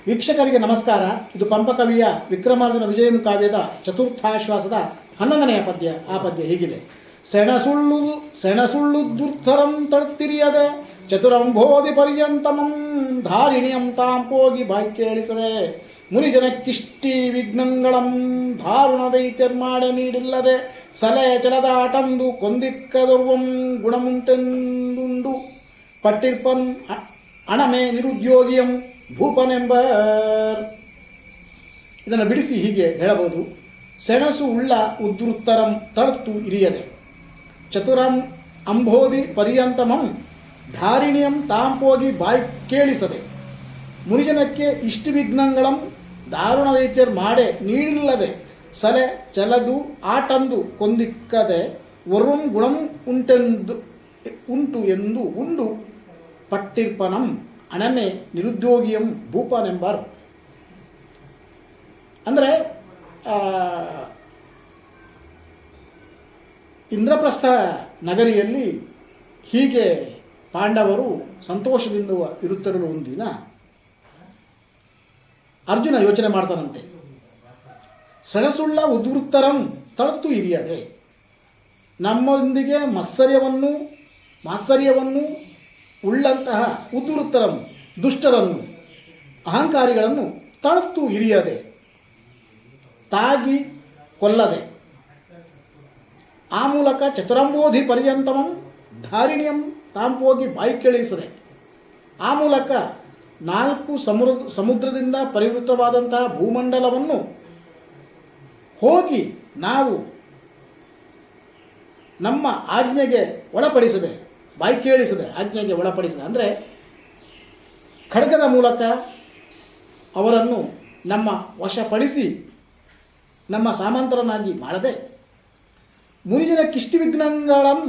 ವೀಕ್ಷಕರಿಗೆ ನಮಸ್ಕಾರ. ಇದು ಪಂಪಕವಿಯ ವಿಕ್ರಮಾರ್ಜುನ ವಿಜಯಂ ಕಾವ್ಯದ ಚತುರ್ಥಾಶ್ವಾಸದ 11ನೆಯ ಪದ್ಯ. ಆ ಪದ್ಯ ಹೀಗಿದೆ: ಸೆಣಸುಳ್ಳು ದುರ್ಥರಂ ತಡ್ತಿರಿಯದೆ ಚತುರಂಬೋಧಿ ಪರ್ಯಂತಮಂ ಧಾರಿಣಿಯಂ ತಾಂಪೋಗಿ ಬಾಯ್ಕೇಳಿಸದೆ ಮುನಿಜನಕ್ಕಿಷ್ಟಿ ವಿಘ್ನಂಗಳಂ ಧಾರುಣ ದೈತ್ಯರ್ಮಾಡೆ ನೀಡಿಲ್ಲದೆ ಸಲೆ ಚಲದಾಟಂದು ಕೊಂದಿಕ್ಕದುರ್ವಂ ಗುಣಮುಂಟೆಂದುಂಡು ಪಟ್ಟಿರ್ಪನ್ ಅಣಮೆ ನಿರುದ್ಯೋಗಿಯಂ ಭೂಪನೆಂಬರ್. ಇದನ್ನು ಬಿಡಿಸಿ ಹೀಗೆ ಹೇಳಬಹುದು: ಸೆಣಸು ಉಳ್ಳ ಉದ್ರುತ್ತರಂ ತಡ್ತು ಇರಿಯದೆ ಚತುರಂ ಅಂಬೋಧಿ ಪರ್ಯಂತಮಂ ಧಾರಿಣಿಯಂ ತಾಂಪೋಗಿ ಬಾಯ್ ಕೇಳಿಸದೆ ಮುನಿಜನಕ್ಕೆ ಇಷ್ಟು ವಿಘ್ನಗಳಂ ದಾರುಣ ದೈತ್ಯರ್ ಮಾಡೆ ನೀಡಿಲ್ಲದೆ ಸಲೆ ಚಲದು ಆಟಂದು ಕೊಂದಿಕ್ಕದೆ ವರ್ವಂ ಗುಣಂ ಉಂಟು ಎಂದು ಉಂಡು ಪಟ್ಟಿರ್ಪನಂ ಅಣಮೆ ನಿರುದ್ಯೋಗಿಯಂ ಭೂಪನೆಂಬರ್. ಅಂದರೆ ಇಂದ್ರಪ್ರಸ್ಥ ನಗರಿಯಲ್ಲಿ ಹೀಗೆ ಪಾಂಡವರು ಸಂತೋಷದಿಂದ ಇರುತ್ತಿರಲು ಒಂದಿನ ಅರ್ಜುನ ಯೋಚನೆ ಮಾಡ್ತಾನಂತೆ: ಸೆಣಸುಳ್ಳ ಉದ್ವೃತ್ತರಂ ತಳತು ಇರಿಯದೆ, ನಮ್ಮೊಂದಿಗೆ ಮಾತ್ಸರ್ಯವನ್ನು ಉಳ್ಳಂತಹ ಉದ್ವೃತ್ತರಂ ದುಷ್ಟರನ್ನು ಅಹಂಕಾರಿಗಳನ್ನು ತಳತು ಇರಿಯದೆ ತಾಗಿ ಕೊಲ್ಲದೆ ಆ ಮೂಲಕ ಚತುರಂಬೋಧಿ ಪರ್ಯಂತಮಂ ಧಾರಿಣಿಯಂ ತಾಂಪೋಗಿ ಬಾಯಿ ಕೇಳಿಸದೆ ಆ ಮೂಲಕ 4 ಸಮುದ್ರದಿಂದ ಪರಿವೃತವಾದಂತಹ ಭೂಮಂಡಲವನ್ನು ಹೋಗಿ ನಾವು ನಮ್ಮ ಆಜ್ಞೆಗೆ ಒಳಪಡಿಸದೆ, ಬಾಯಿ ಕೇಳಿಸದೆ ಆಜ್ಞೆಗೆ ಒಳಪಡಿಸದೆ, ಅಂದರೆ ಖಡ್ಗದ ಮೂಲಕ ಅವರನ್ನು ನಮ್ಮ ವಶಪಡಿಸಿ ನಮ್ಮ ಸಾಮಂತರನ್ನಾಗಿ ಮಾಡದೆ ಮುನಿಜನ ಕಿಷ್ಟಿ ವಿಘ್ನಗಳಂ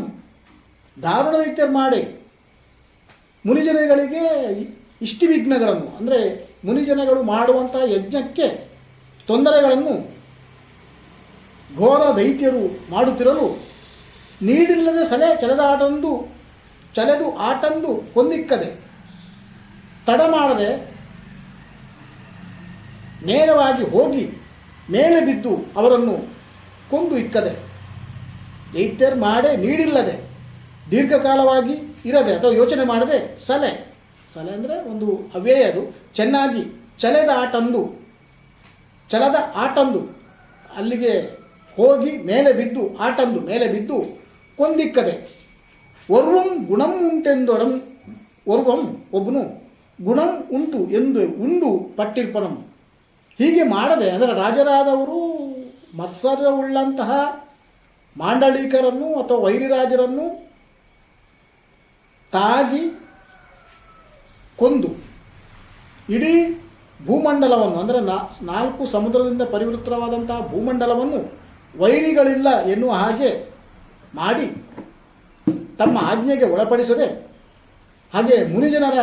ದಾರುಣ ದೈತ್ಯರ್ ಮಾಡಿ ಮುನಿಜನಗಳಿಗೆ ಇಷ್ಟಿ ವಿಘ್ನಗಳನ್ನು, ಅಂದರೆ ಮುನಿಜನಗಳು ಮಾಡುವಂಥ ಯಜ್ಞಕ್ಕೆ ತೊಂದರೆಗಳನ್ನು ಘೋರ ದೈತ್ಯರು ಮಾಡುತ್ತಿರಲು ನೀಡಿಲ್ಲದೆ ಸಲೆ ಚಲೆದು ಆಟಂದು ಕೊಂದಿಕ್ಕದೆ ತಡ ಮಾಡದೆ ನೇರವಾಗಿ ಹೋಗಿ ಮೇಲೆ ಬಿದ್ದು ಅವರನ್ನು ಕೊಂದು ಇಕ್ಕದೆ ದೈತ್ಯರ್ ಮಾಡೇ ನೀಡಿಲ್ಲದೆ ದೀರ್ಘಕಾಲವಾಗಿ ಇರದೆ ಅಥವಾ ಯೋಚನೆ ಮಾಡದೆ ಸಲೆ ಅಂದರೆ ಒಂದು ಅವ್ಯಯ, ಅದು ಚೆನ್ನಾಗಿ ಚಲದ ಆಟಂದು ಅಲ್ಲಿಗೆ ಹೋಗಿ ಮೇಲೆ ಬಿದ್ದು ಕೊಂದಿಕ್ಕದೆ ಒರ್ವಂ ಗುಣಂ ಉಂಟೆಂದೊಡಂ ಒರ್ವಂ ಒಬ್ಬನು ಗುಣಂ ಉಂಟು ಎಂದು ಉಂಡು ಪಟ್ಟಿರ್ಪಣಂ. ಹೀಗೆ ಮಾಡದೆ, ಅಂದರೆ ರಾಜರಾದವರು ಮತ್ಸರವುಳ್ಳಂತಹ ಮಾಂಡಳಿಕರನ್ನು ಅಥವಾ ವೈರಿರಾಜರನ್ನು ತಾಗಿ ಕೊಂದು ಇಡೀ ಭೂಮಂಡಲವನ್ನು, ಅಂದರೆ 4 ಸಮುದ್ರದಿಂದ ಪರಿವೃತವಾದಂತಹ ಭೂಮಂಡಲವನ್ನು ವೈರಿಗಳಿಲ್ಲ ಎನ್ನುವ ಹಾಗೆ ಮಾಡಿ ತಮ್ಮ ಆಜ್ಞೆಗೆ ಒಳಪಡಿಸದೆ, ಹಾಗೆ ಮುನಿಜನರ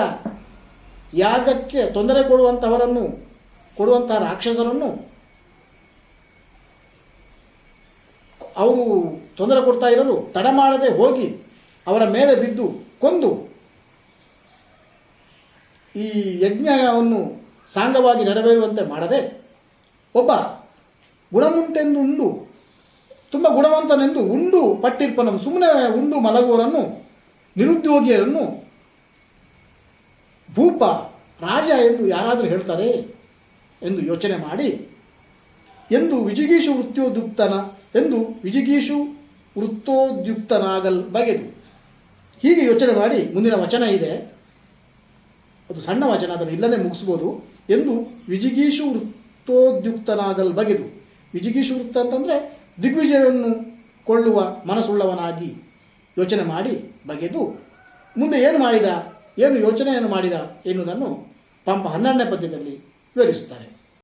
ಯಾಗಕ್ಕೆ ತೊಂದರೆ ಕೊಡುವಂತಹ ರಾಕ್ಷಸರನ್ನು ಅವರು ತೊಂದರೆ ಕೊಡ್ತಾ ಇರಲು ತಡ ಮಾಡದೆ ಹೋಗಿ ಅವರ ಮೇಲೆ ಬಿದ್ದು ಕೊಂದು ಈ ಯಜ್ಞವನ್ನು ಸಾಂಗವಾಗಿ ನೆರವೇರುವಂತೆ ಮಾಡದೆ ಒಬ್ಬ ಗುಣಮುಂಟೆಂದು ಉಂಡು, ತುಂಬ ಗುಣವಂತನೆಂದು ಉಂಡು ಪಟ್ಟಿರ್ಪನಂ, ಸುಮ್ಮನೆ ಉಂಡು ಮಲಗುವರನ್ನು ನಿರುದ್ಯೋಗಿಯರನ್ನು ಭೂಪ ರಾಜ ಎಂದು ಯಾರಾದರೂ ಹೇಳ್ತಾರೆ ಎಂದು ಯೋಚನೆ ಮಾಡಿ ಎಂದು ವಿಜಿಗೀಷು ವೃತ್ತೋದ್ಯುಕ್ತನಾಗಲ್ ಬಗೆದು. ಹೀಗೆ ಯೋಚನೆ ಮಾಡಿ ಮುಂದಿನ ವಚನ ಇದೆ, ಅದು ಸಣ್ಣ ವಚನ, ಅದನ್ನು ಇಲ್ಲನೇ ಮುಗಿಸ್ಬೋದು. ಎಂದು ವಿಜಿಗೀಷು ವೃತ್ತೋದ್ಯುಕ್ತನಾಗಲ್ ಬಗೆದು. ವಿಜಿಗೀಷು ವೃತ್ತ ಅಂತಂದರೆ ದಿಗ್ವಿಜಯವನ್ನು ಕೊಳ್ಳುವ ಮನಸ್ಸುಳ್ಳವನಾಗಿ ಯೋಚನೆ ಮಾಡಿ ಬಗೆದು ಮುಂದೆ ಏನು ಯೋಚನೆಯನ್ನು ಮಾಡಿದ ಎನ್ನುವುದನ್ನು ಪಂಪ 12ನೇ ಪದ್ಯದಲ್ಲಿ ವಿವರಿಸುತ್ತಾರೆ.